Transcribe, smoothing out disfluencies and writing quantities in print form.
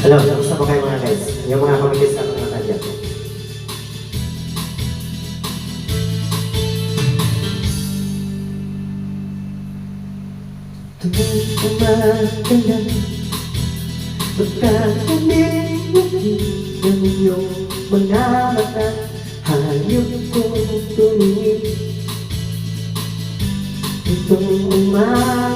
Hello, kamusta po kayo mga guys? Yung mga comedies na mga dyan. Tuwing umagalan, magkakalimutin ng iyong mga mata. Hayop kong tumingin itong umaga.